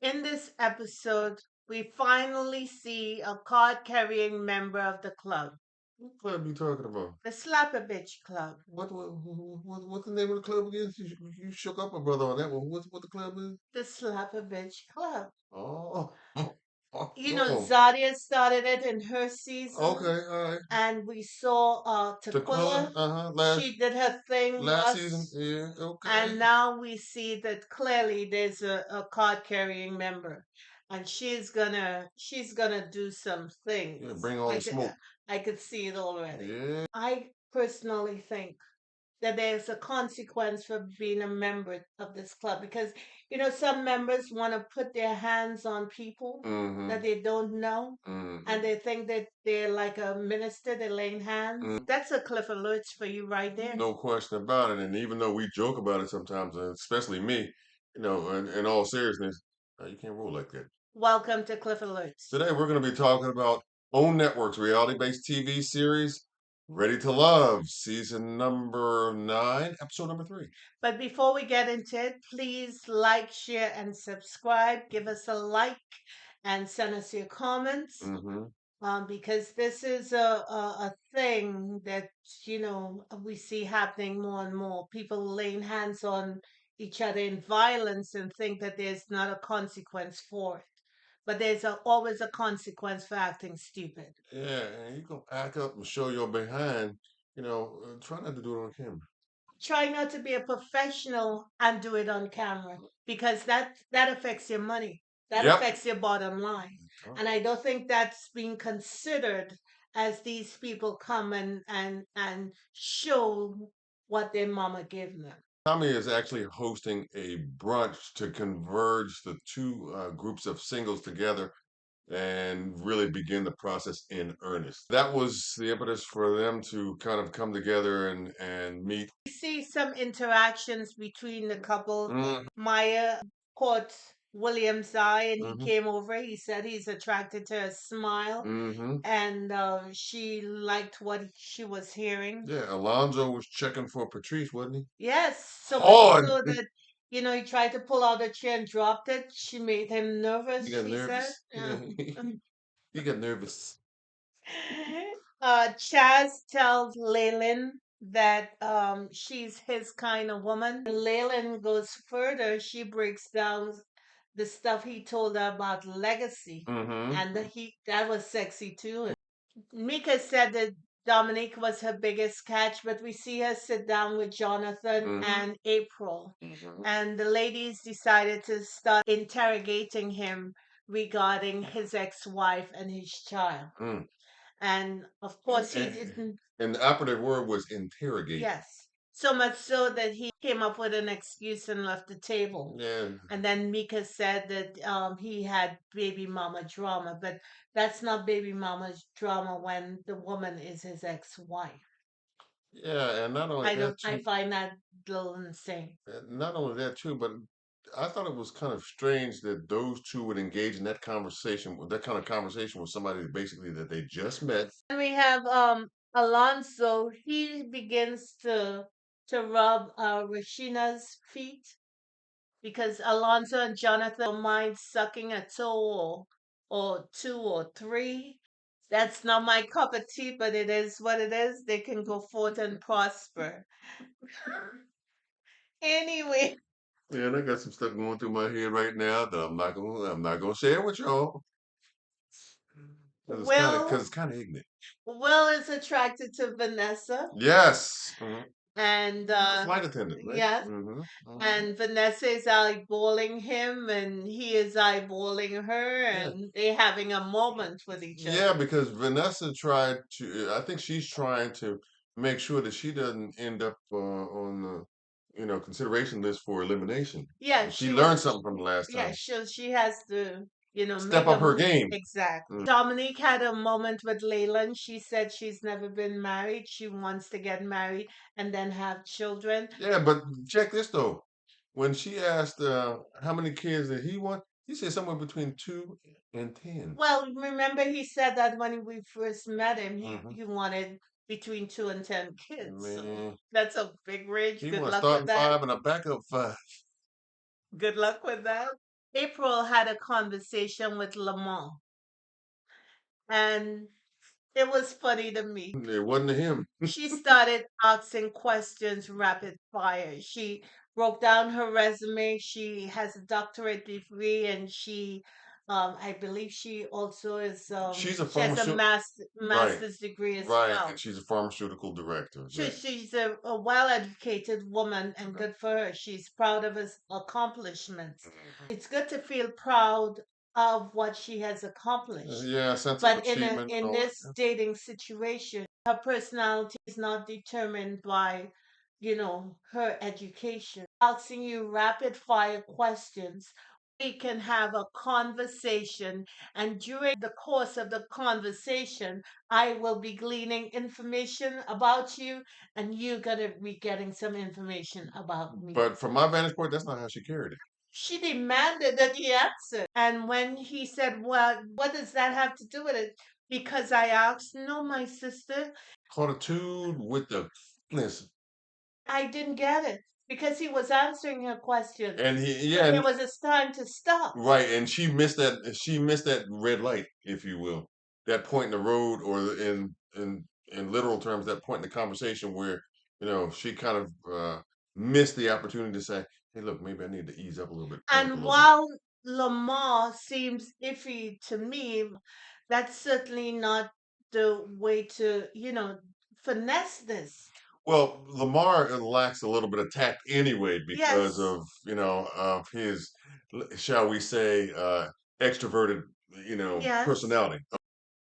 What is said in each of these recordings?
In this episode, we finally see a card carrying member of the club, What club you talking about? the Slap a Bitch Club. What's the name of the club again? You shook up my brother on that one. What the club is? The Slap a Bitch Club. Oh, oh, Zadia started it in her season, okay, all right. and we saw Tequila, Tequila. last She did her thing, season, Russ, yeah, okay. and now we see that clearly there's a card carrying member, and she's gonna do some Yeah, things. bring all I the could smoke. I could see it already. Yeah. I personally think that there's a consequence for being a member of this club because some members want to put their hands on people Mm-hmm. that they don't know, and Mm-hmm. they think that they're like a minister, they're laying hands. That's a cliff alerts for you right there. No question about it. And even though we joke about it sometimes, especially me, in all seriousness, you can't roll like that. Welcome to Cliff Alerts. Today we're going to be talking about Own Network's reality-based TV series, Ready to Love, season number 9, episode number 3. But before we get into it, please like, share, and subscribe. Give us a like and send us your comments. Mm-hmm. Because this is a thing that we see happening more and more. People laying hands on each other in violence and think that there's not a consequence for it, but there's always a consequence for acting stupid. Yeah, and you can act up and show your behind. Try not to do it on camera. Try not to be a professional and do it on camera because that affects your money. That Yep. affects your bottom line. And I don't think that's being considered as these people come and show what their mama gave them. Tommy is actually hosting a brunch to converge the two groups of singles together and really begin the process in earnest. That was the impetus for them to kind of come together and meet. We see some interactions between the couple. Mm, Maya caught William's eye and he hmm came over. He said he's attracted to her smile hmm and she liked what she was hearing. Yeah, Alonzo was checking for Patrice, wasn't he? Yes, so much Hard. so that he tried to pull out a chair and dropped it. She made him nervous, He got she said. nervous. Yeah, he got nervous. Chaz tells Leyland that she's his kind of woman. And Leyland goes further. She breaks down the stuff he told her about legacy. Mm-hmm. And that was sexy too. Mika said that Dominique was her biggest catch, but we see her sit down with Jonathan and April. And the ladies decided to start interrogating him regarding his ex wife and his child. Mm. And of course, he And, didn't. and the operative word was interrogate. Yes. So much so that he came up with an excuse and left the table. Yeah. And then Mika said that he had baby mama drama, but that's not baby mama's drama when the woman is his ex-wife. Yeah, and not only I that don't. I too, find that a little insane. not only that too, but I thought it was kind of strange that those two would engage in that conversation, with that kind of conversation with somebody basically that they just met. And we have Alonso. He begins to rub Rashina's feet because Alonso and Jonathan don't mind sucking a toe or two or three. That's not my cup of tea, but it is what it is. They can go forth and prosper. Anyway, Yeah, and I got some stuff going through my head right now that I'm not gonna share with y'all because Will it's kind of ignorant. Will is attracted to Vanessa, Yes. and Flight attendant, right? yes, Mm-hmm. and Vanessa is eyeballing him, and he is eyeballing her, Yeah. and they're having a moment with each Yeah, other. because Vanessa tried to. I think she's trying to make sure that she doesn't end up on the, consideration list for elimination. Yeah, She she learned wants. something from the last Yeah, time. she has to, Step make a up her move. game. Exactly. Mm. Dominique had a moment with Leyland. She said she's never been married. She wants to get married and then have children. Yeah, but check this though. When she asked how many kids did he want, he said somewhere between 2 and 10. Well, remember he said that when we first met him, Hmm he wanted between 2 and 10 kids. So Man, that's a big range. he Good wants luck with starting that. five and a backup five. Good luck with that. April had a conversation with Lamont, and it was funny to me. It wasn't him. She started asking questions rapid fire. She broke down her resume. She has a doctorate degree, and I believe she also is, She's a she has a pharmaceutical, right, master's degree as right, and well. she's a pharmaceutical director. Right. She's a well-educated woman, and good for her. She's proud of her accomplishments. Mhm. It's good to feel proud of what she has accomplished. Yeah, sense of But achievement and in all this that. dating situation, her personality is not determined by, her education. Asking you rapid fire questions, we can have a conversation, and during the course of the conversation, I will be gleaning information about you, and you're gonna be getting some information about me. But from my vantage point, that's not how she carried it. She demanded that he answer. And when he said, "Well, what does that have to do with it?" Because I asked, "No, my sister, Fortitude with the listen, I didn't get it." Because he was answering her question. and he, So yeah, there and, was a time to stop. right, and she missed that. She missed that red light, if you will, that point in the road, or in literal terms, that point in the conversation where she kind of missed the opportunity to say, "Hey, look, maybe I need to ease up a little bit, turn up a And little bit." while Lamar seems iffy to me, that's certainly not the way to, finesse this. Well, Lamar lacks a little bit of tact anyway because Yes, of his, shall we say, extroverted, yes, personality.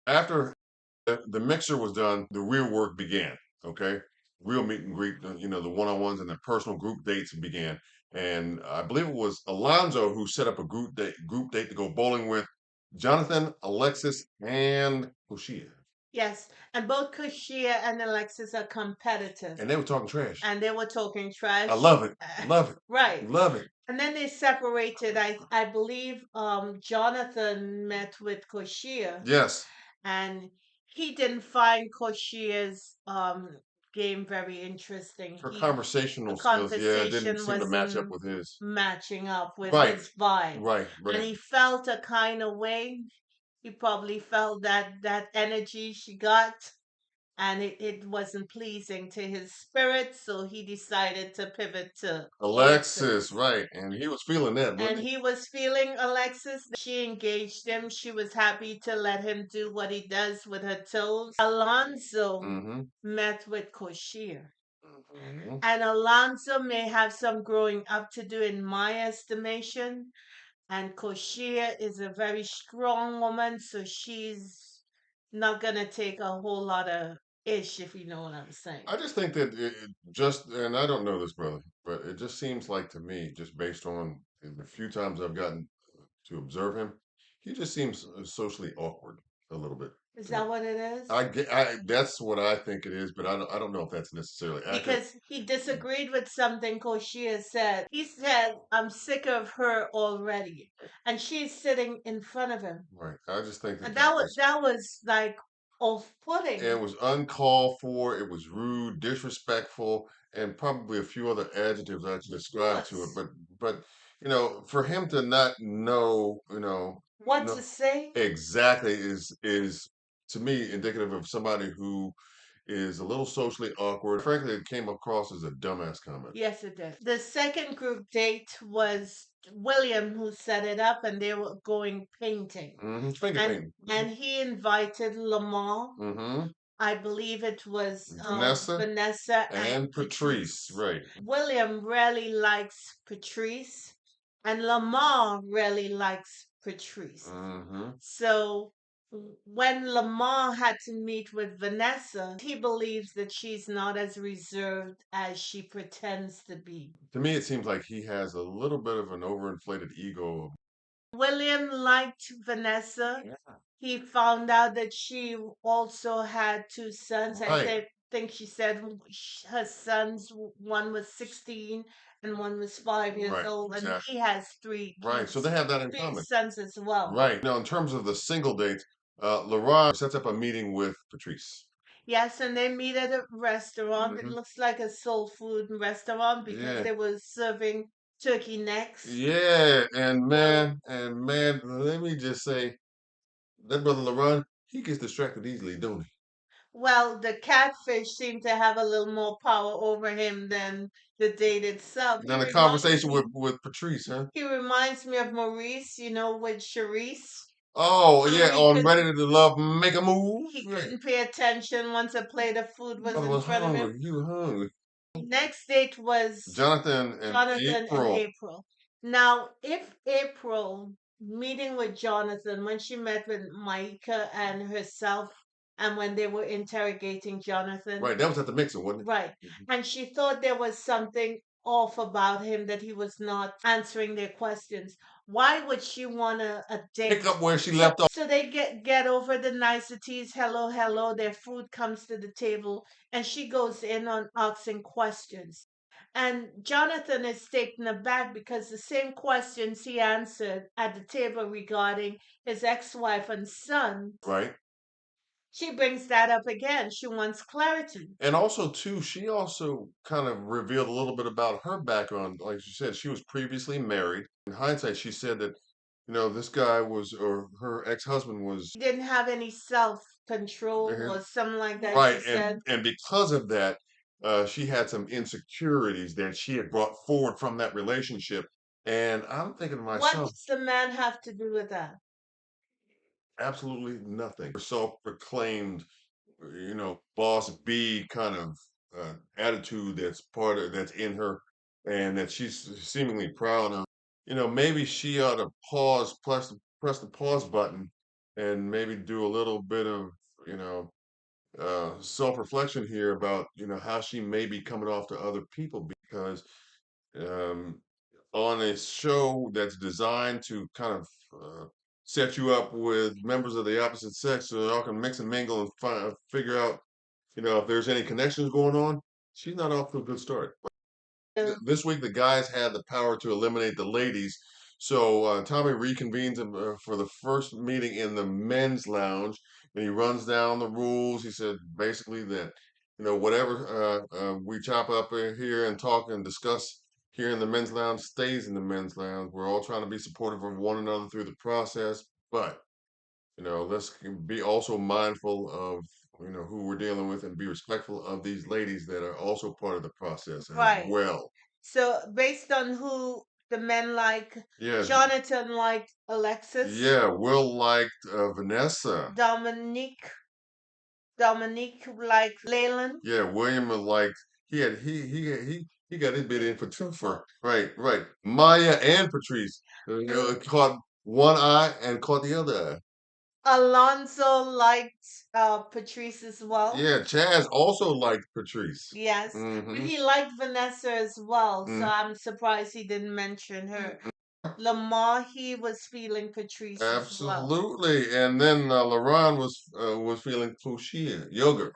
After the mixer was done, the real work began. Okay, real meet and greet, the one-on-ones and the personal group dates began. And I believe it was Alonzo who set up a group date to go bowling with Jonathan, Alexis, and Hoshia, yes. And both Kushia and Alexis are competitive. and they were talking trash. And they were talking I trash. love it, love it, Right. love it. And then they separated. I believe Jonathan met with Koshia, Yes, and he didn't find Koshia's game very interesting. her The conversational skills, yeah, didn't conversation seem to match up wasn't with his. matching up with Right, his vibe. right, And right. he felt a kind of way. He probably felt that energy she got, and it wasn't pleasing to his spirit, so he decided to pivot to Alexis, Alexis. right, and he was feeling that, And wasn't he? he was feeling Alexis. She engaged him. She was happy to let him do what he does with her toes. Alonso Mm-hmm. met with Koshir. Hmm. And Alonso may have some growing up to do, in my estimation. And Koshia is a very strong woman, so she's not gonna take a whole lot of ish, if you know what I'm saying. I just think that and I don't know this brother, but it just seems like to me, just based on the few times I've gotten to observe him, he just seems socially awkward a little bit Is to me. that what it is? That's what I think it is, but I don't know if that's necessarily accurate. Because he disagreed with something Koshia said. He said, "I'm sick of her already." And she's sitting in front of him. Right. I just think that And that was that was like it off-putting. was uncalled for, it was rude, disrespectful, and probably a few other adjectives I could It ascribe to it. was. But for him to not know, What to no say? exactly is to me indicative of somebody who is a little socially awkward. Frankly, it came across as a dumbass comment. Yes, it did. The second group date was William who set it up, and they were going painting. Finger And painting. he invited Lamar. Hmm. I believe it was Vanessa Vanessa and and Patrice, Patrice. right. William really likes Patrice, and Lamar really likes Patrice. Hmm. So when Lamar had to meet with Vanessa, he believes that she's not as reserved as she pretends to be. To me, it seems like he has a little bit of an overinflated ego. William liked Vanessa. Yeah. He found out that she also had two sons. Right, Think she said her sons, one was 16 and one was 5 years right, old, and exactly. he has three Right, so kids, they have that in three common. sons as well. Right. Now, in terms of the single dates, Laurent sets up a meeting with Patrice. Yes, and they meet at a restaurant. It Hmm. looks like a soul food restaurant because Yeah. they were serving turkey necks. Yeah, and man, let me just say that brother LaRon, he gets distracted easily, don't he? Well, the catfish seemed to have a little more power over him than the date itself. Then the conversation with Patrice, huh? He reminds me of Maurice, with Charisse. Oh How yeah, he on Ready couldn't to Love, make a move. he Right. couldn't pay attention once a plate of food was Brother in was front of him. hungry. You hungry? Next date was Jonathan and Jonathan and April. April. Now, if April meeting with Jonathan when she met with Maika and herself, and when they were interrogating Jonathan, Right, that was at the mixer, wasn't right, it? Mhm. and she thought there was something off about him, that he was not answering their questions. Why would she want a Pick date? up where she So left off. so they get over the niceties. Hello, hello. Their food comes to the table, and she goes in on asking questions. And Jonathan is taken aback because the same questions he answered at the table regarding his ex-wife and son, Right. she brings that up again. She wants clarity. And also, too, she also kind of revealed a little bit about her background. Like she said, she was previously married. In hindsight, she said that, this guy was, or her ex-husband was, He didn't have any self-control uh, or something like that, she right, said. and because of that, she had some insecurities that she had brought forward from that relationship. And I'm thinking to What myself, does the man have to do with that? absolutely nothing. Self-proclaimed, boss B kind of attitude that's in her, and that she's seemingly proud of. Maybe she ought to press the pause button, and maybe do a little bit of you know self-reflection here about how she may be coming off to other people, because um, on a show that's designed to kind of set you up with members of the opposite sex so y'all can mix and mingle and figure out, if there's any connections going on. She's not off to a good start. This week, the guys had the power to eliminate the ladies. So Tommy reconvenes for the first meeting in the men's lounge, and he runs down the rules. He said basically that, whatever we chop up here and talk and discuss here in the men's lounge stays in the men's lounge. We're all trying to be supportive of one another through the process, but let's be also mindful of who we're dealing with, and be respectful of these ladies that are also part of the process as Right. well. So based on who the men like, Yeah, Jonathan liked Alexis, yeah. Will liked Vanessa. Dominique Dominique liked Leyland. Yeah, William was like he got his bid in for two for right. Maya and Patrice caught one eye and caught the other eye. Alonso liked Patrice as well. Yeah, Chaz also liked Patrice. Yes, but Mm-hmm. he liked Vanessa as well, so Mm-hmm. I'm surprised he didn't mention her. Lamar, he was feeling Patrice as well. Absolutely. And then LaRon was feeling Fuchsia yogurt.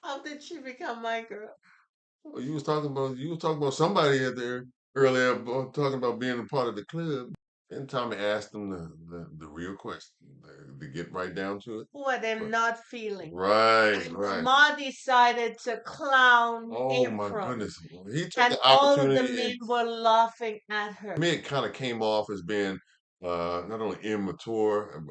How did she become my girl? Well, you was talking about somebody out there earlier about, talking about being a part of the club. And Tommy asked him the real question, to get right down to it. Who are them But not feeling? right, And right. Lamar decided to clown Oh my April, goodness. He took and the all of the opportunity, and men were laughing at to her. me it kind of came off as being not only immature,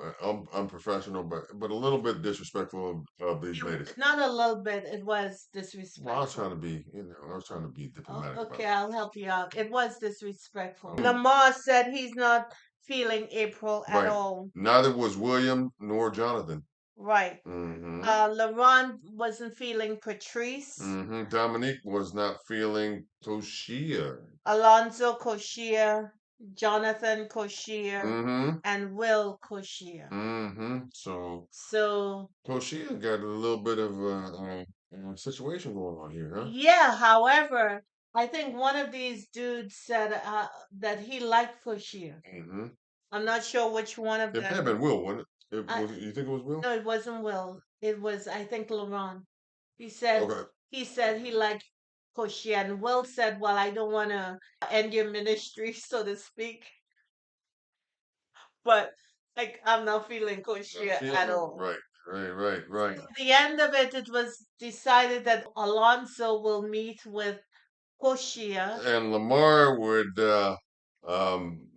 unprofessional, but a little bit disrespectful of these ladies. Not a little bit, it was Well, disrespectful. I was trying to be Oh, diplomatic about okay, it. I'll help you out. It was disrespectful. Mm, Lamar said he's not feeling April at right. all. Neither was William nor Jonathan. Right. Mm-hmm. LaRon wasn't feeling Patrice. Mm-hmm. Dominique was not feeling Toshia. Alonzo Coshier, Jonathan Coshier, Mm-hmm. and Will Coshier. Mm-hmm. So So, Toshia got a little bit of a situation going on here, huh? yeah, however, I think one of these dudes said that he liked Coshier. Mm-hmm. I'm not sure which one of It may have them. been Will, wasn't it? I, You think it was Will? no, it wasn't Will. It was, I think, LaRon. He said Okay. he said he liked Coshier, and Will said, "Well, I don't want to end your ministry, so to speak, but like I'm not feeling Not Coshier feeling at him. all." Right. right. At the end of it, it was decided that Alonso will meet with Koshia. And Lamar would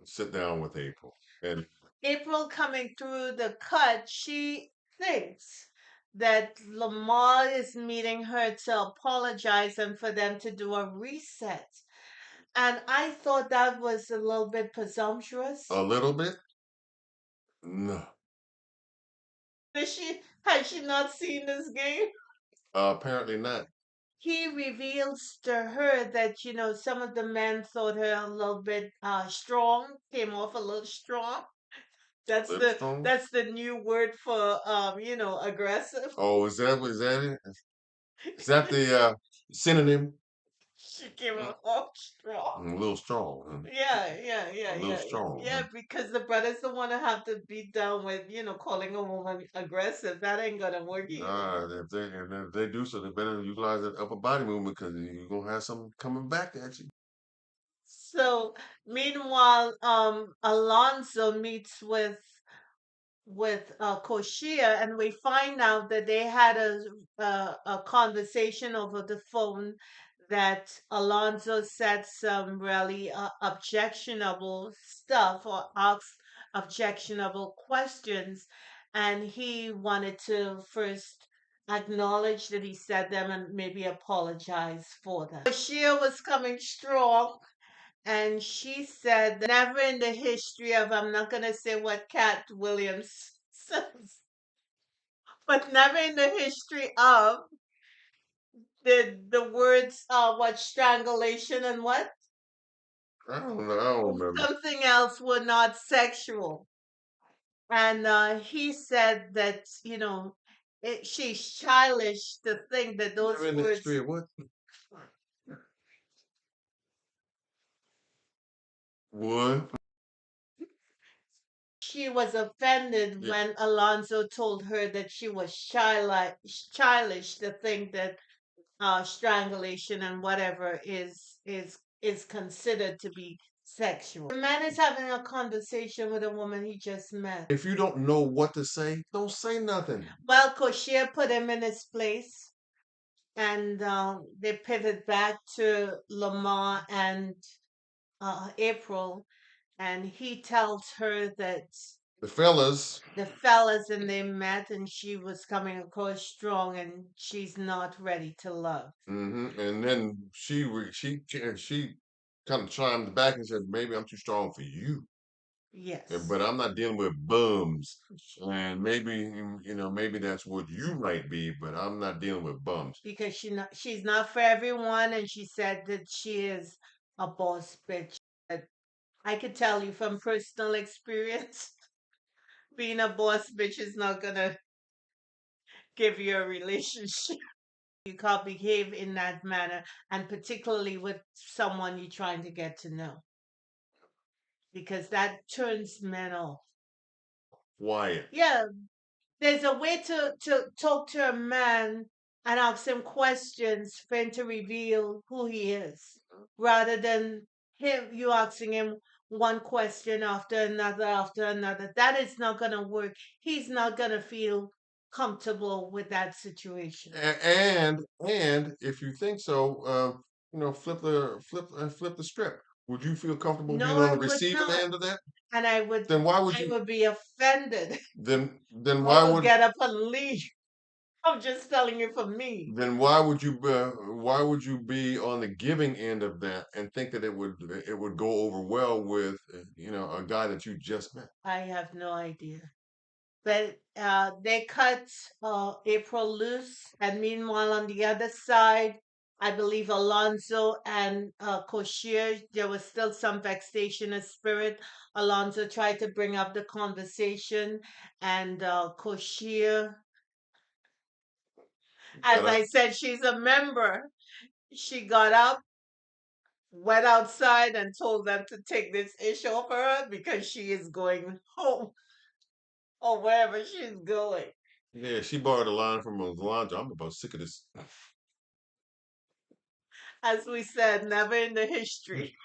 sit down with April. And April coming through the cut, she thinks that Lamar is meeting her to apologize and for them to do a reset. And I thought that was a little bit a presumptuous. little bit? No. Has she not seen this game? Apparently not. He reveals to her that, some of the men thought her a little bit strong, came off a little strong. That's Little the strong? that's the new word for aggressive. Oh, is that it? Is that the synonym? She came Mm, off strong. a little strong, huh? Yeah, yeah, A yeah, little yeah, yeah. strong, Yeah, huh? because the brothers don't want to have to beat down with, calling a woman aggressive. That ain't gonna work either. If they do so, they better utilize that upper body movement because you're gonna have something coming back at you. So meanwhile, Alonso meets with Koshia, and we find out that they had a conversation over the phone that Alonso said some really objectionable stuff or asked objectionable questions, and he wanted to first acknowledge that he said them and maybe apologize for them. Koshia was coming strong, and she said that never in the history of, I'm not going to say what Cat Williams says, but never in the history of the words, what, strangulation and what? I don't know. I don't remember. Something else were not sexual. And he said that, she's childish to think that those Never in the history words. of what? Wood. She was offended Yeah. when Alonso told her that she was childish to think that strangulation and whatever is considered to be sexual. The man is having a conversation with a woman he just met. If you don't know what to say, don't say nothing. Well, Koshia put him in his place, and they pivot back to Lamar and April, and he tells her that The fellas, the fellas and they met, and she was coming across strong, and she's not ready to love. and then she kind of chimed back and said, "Maybe I'm too strong for you, Yes. but I'm not dealing with bums, and maybe that's what you might be, but I'm not dealing with bums." Because she's not for everyone, and she said that she is a boss bitch. But I could tell you from personal experience, being a boss bitch is not gonna give you a relationship. You can't behave in that manner, and particularly with someone you're trying to get to know, because that turns men off. Quiet. Yeah, there's a way to talk to a man and ask him questions for him to reveal who he is, rather than you asking him one question after another. That is not going to work. He's not going to feel comfortable with that situation. And if you think so, flip the script. Would you feel comfortable No, being on I the would receiving not. end of that? And Then why would I you? would be offended. Then I why would would get up and leave. I'm just telling you for me. then why would you be on the giving end of that and think that it would go over well with a guy that you just met? I have no idea. But they cut April loose, and meanwhile, on the other side, I believe Alonso and Koshir, there was still some vexation of spirit. Alonso tried to bring up the conversation, and Koshir, Got as up. I said, she's a member. She got up, went outside, and told them to take this issue off her because she is going home or wherever she's going. Yeah, she borrowed a line from Alonzo. I'm about sick of this. As we said, never in the history.